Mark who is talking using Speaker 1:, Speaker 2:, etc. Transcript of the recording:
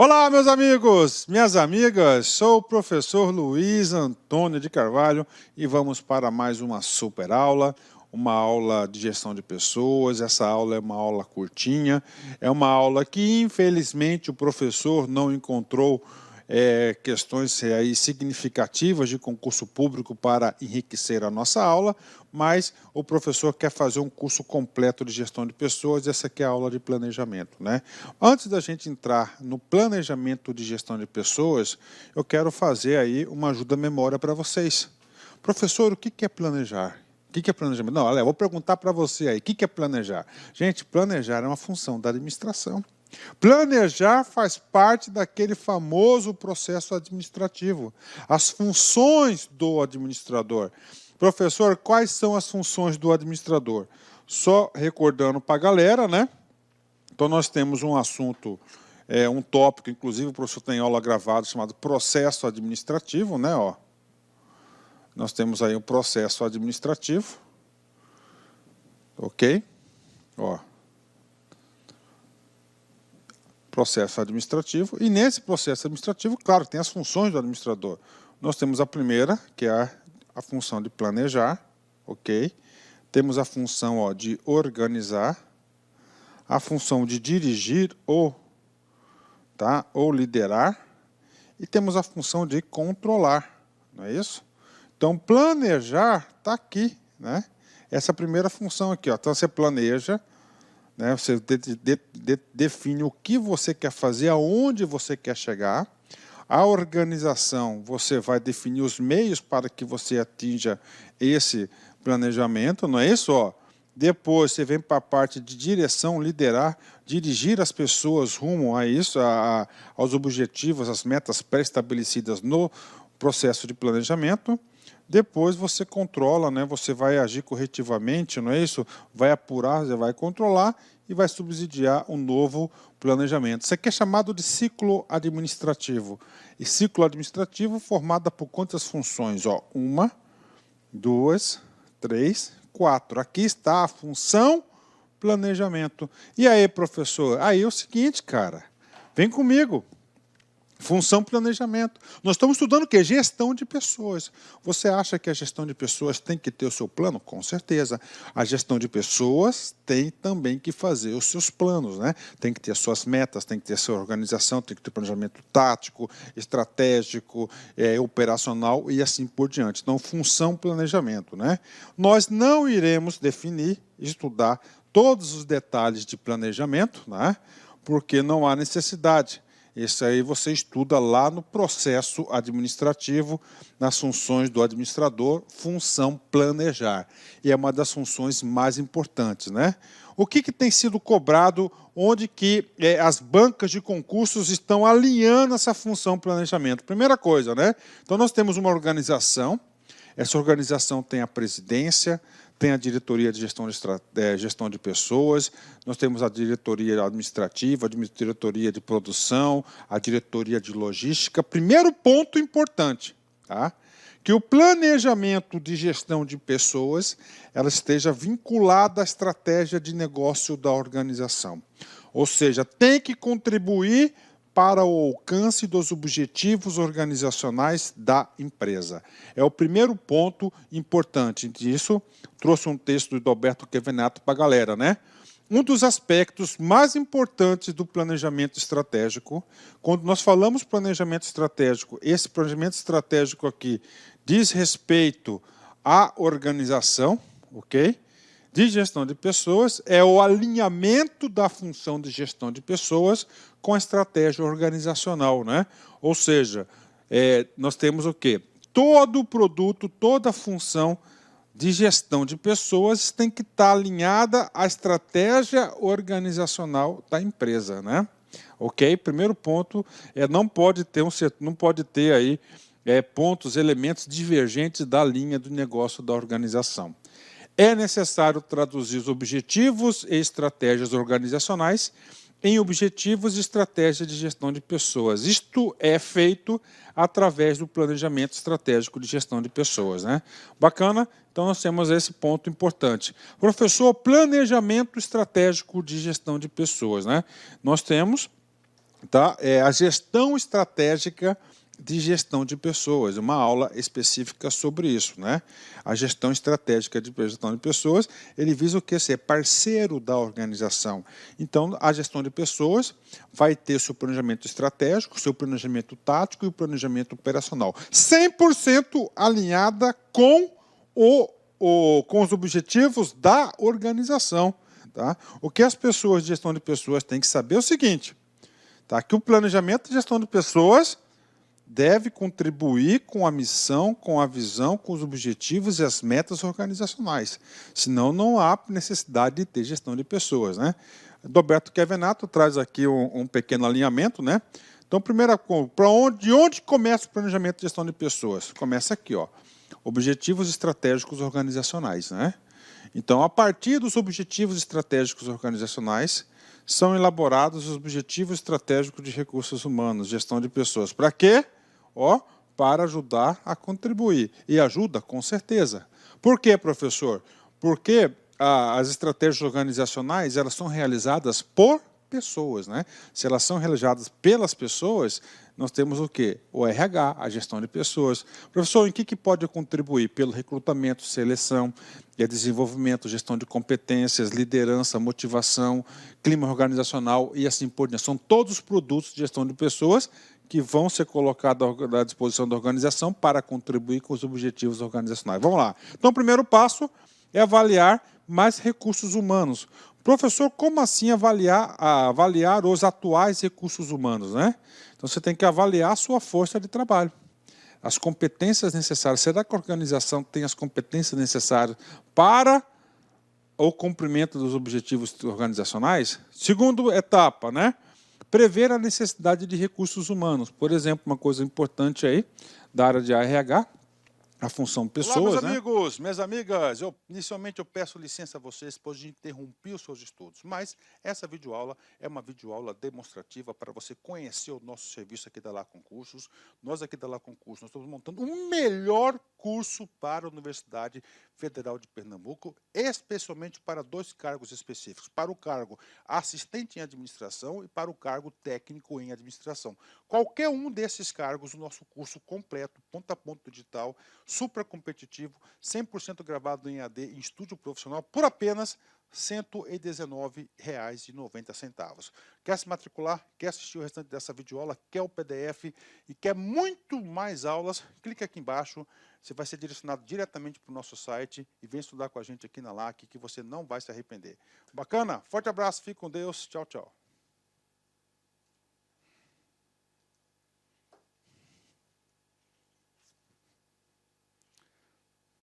Speaker 1: Olá, meus amigos, minhas amigas, sou o professor Luiz Antônio de Carvalho e vamos para mais uma aula de gestão de pessoas. Essa aula é uma aula curtinha, é uma aula que infelizmente o professor não encontrou questões aí significativas de concurso público para enriquecer a nossa aula, mas o professor quer fazer um curso completo de gestão de pessoas. Essa aqui é a aula de planejamento, né? Antes da gente entrar no planejamento de gestão de pessoas, eu quero fazer aí uma ajuda à memória para vocês. Professor, o que é planejar? O que é planejamento? Não, olha, eu vou perguntar para você aí, o que é planejar? Gente, planejar é uma função da administração. Planejar faz parte daquele famoso processo administrativo. As funções do administrador. Professor, quais são as funções do administrador? Só recordando para a galera, né? Então, nós temos um assunto, um tópico, inclusive o professor tem aula gravada, chamado processo administrativo, né? Ó. Nós temos aí um processo administrativo. Ok? Ó. Processo administrativo, e nesse processo administrativo, claro, tem as funções do administrador. Nós temos a primeira, que é a função de planejar, ok? Temos a função de organizar, a função de dirigir ou liderar, e temos a função de controlar, não é isso? Então, planejar está aqui, né? Essa primeira função aqui, ó. Então, você planeja, né? Você define o que você quer fazer, aonde você quer chegar. A organização, você vai definir os meios para que você atinja esse planejamento, não é isso? Ó, depois você vem para a parte de direção, liderar, dirigir as pessoas rumo a isso, aos objetivos, às metas pré-estabelecidas no processo de planejamento. Depois você controla, né? Você vai agir corretivamente, não é isso? Vai apurar, você vai controlar e vai subsidiar um novo planejamento. Isso aqui é chamado de ciclo administrativo. E ciclo administrativo formado por quantas funções? Ó, 1, 2, 3, 4. Aqui está a função planejamento. E aí, professor? Aí é o seguinte, cara. Vem comigo. Função planejamento. Nós estamos estudando o quê? Gestão de pessoas. Você acha que a gestão de pessoas tem que ter o seu plano? Com certeza. A gestão de pessoas tem também que fazer os seus planos, né? Tem que ter as suas metas, tem que ter a sua organização, tem que ter planejamento tático, estratégico, operacional e assim por diante. Então, função planejamento, né? Nós não iremos definir, estudar todos os detalhes de planejamento, né? Porque não há necessidade. Isso aí você estuda lá no processo administrativo, nas funções do administrador, função planejar. E é uma das funções mais importantes, né? O que tem sido cobrado, onde que as bancas de concursos estão alinhando essa função planejamento? Primeira coisa, né? Então, nós temos uma organização, essa organização tem a presidência, tem a diretoria de gestão de pessoas, nós temos a diretoria administrativa, a diretoria de produção, a diretoria de logística. Primeiro ponto importante, tá? Que o planejamento de gestão de pessoas ela esteja vinculada à estratégia de negócio da organização. Ou seja, tem que contribuir para o alcance dos objetivos organizacionais da empresa. É o primeiro ponto importante disso. Trouxe um texto do Alberto Kevenato para a galera, né? Um dos aspectos mais importantes do planejamento estratégico, quando nós falamos planejamento estratégico, esse planejamento estratégico aqui diz respeito à organização, ok? De gestão de pessoas, é o alinhamento da função de gestão de pessoas com a estratégia organizacional, né? Ou seja, nós temos o quê? Todo produto, toda função de gestão de pessoas tem que estar alinhada à estratégia organizacional da empresa, né? Ok? Primeiro ponto não pode ter aí pontos, elementos divergentes da linha do negócio da organização. É necessário traduzir os objetivos e estratégias organizacionais em objetivos e estratégias de gestão de pessoas. Isto é feito através do planejamento estratégico de gestão de pessoas, né? Bacana? Então, nós temos esse ponto importante. Professor, planejamento estratégico de gestão de pessoas, né? Nós temos tá? É a gestão estratégica de gestão de pessoas, uma aula específica sobre isso, né? A gestão estratégica de gestão de pessoas, ele visa o que? Ser parceiro da organização. Então, a gestão de pessoas vai ter seu planejamento estratégico, seu planejamento tático e o planejamento operacional, 100% alinhada com com os objetivos da organização, tá? O que as pessoas de gestão de pessoas têm que saber é o seguinte, tá? Que o planejamento de gestão de pessoas deve contribuir com a missão, com a visão, com os objetivos e as metas organizacionais. Senão, não há necessidade de ter gestão de pessoas, né? Roberto Kevenato traz aqui um pequeno alinhamento, né? Então, primeira coisa, de onde começa o planejamento de gestão de pessoas? Começa aqui, ó. Objetivos estratégicos organizacionais, né? Então, a partir dos objetivos estratégicos organizacionais, são elaborados os objetivos estratégicos de recursos humanos, gestão de pessoas. Para quê? Ó, para ajudar a contribuir. E ajuda, com certeza. Por quê, professor? Porque as estratégias organizacionais elas são realizadas por pessoas, né? Se elas são realizadas pelas pessoas, nós temos o quê? O RH, a gestão de pessoas. Professor, em que pode contribuir? Pelo recrutamento, seleção, desenvolvimento, gestão de competências, liderança, motivação, clima organizacional e assim por diante. São todos os produtos de gestão de pessoas que vão ser colocados à disposição da organização para contribuir com os objetivos organizacionais. Vamos lá. Então, o primeiro passo é avaliar mais recursos humanos. Professor, como assim avaliar os atuais recursos humanos, né? Então, você tem que avaliar a sua força de trabalho, as competências necessárias. Será que a organização tem as competências necessárias para o cumprimento dos objetivos organizacionais? Segunda etapa, né? Prever a necessidade de recursos humanos. Por exemplo, uma coisa importante aí da área de RH, a função pessoas,
Speaker 2: Olá, meus
Speaker 1: né?
Speaker 2: amigos, minhas amigas. Inicialmente eu peço licença a vocês, pois interrompi os seus estudos, mas essa videoaula é uma videoaula demonstrativa para você conhecer o nosso serviço aqui da Lá Concursos. Nós aqui da Lá Concursos, nós estamos montando o melhor curso para a Universidade Federal de Pernambuco, especialmente para 2 cargos específicos, para o cargo assistente em administração e para o cargo técnico em administração. Qualquer um desses cargos, o nosso curso completo, ponto a ponto digital, super competitivo, 100% gravado em AD em estúdio profissional, por apenas R$ 119,90. Quer se matricular? Quer assistir o restante dessa videoaula? Quer o PDF e quer muito mais aulas? Clique aqui embaixo, você vai ser direcionado diretamente para o nosso site e vem estudar com a gente aqui na LAC, que você não vai se arrepender. Bacana? Forte abraço, fique com Deus, tchau, tchau.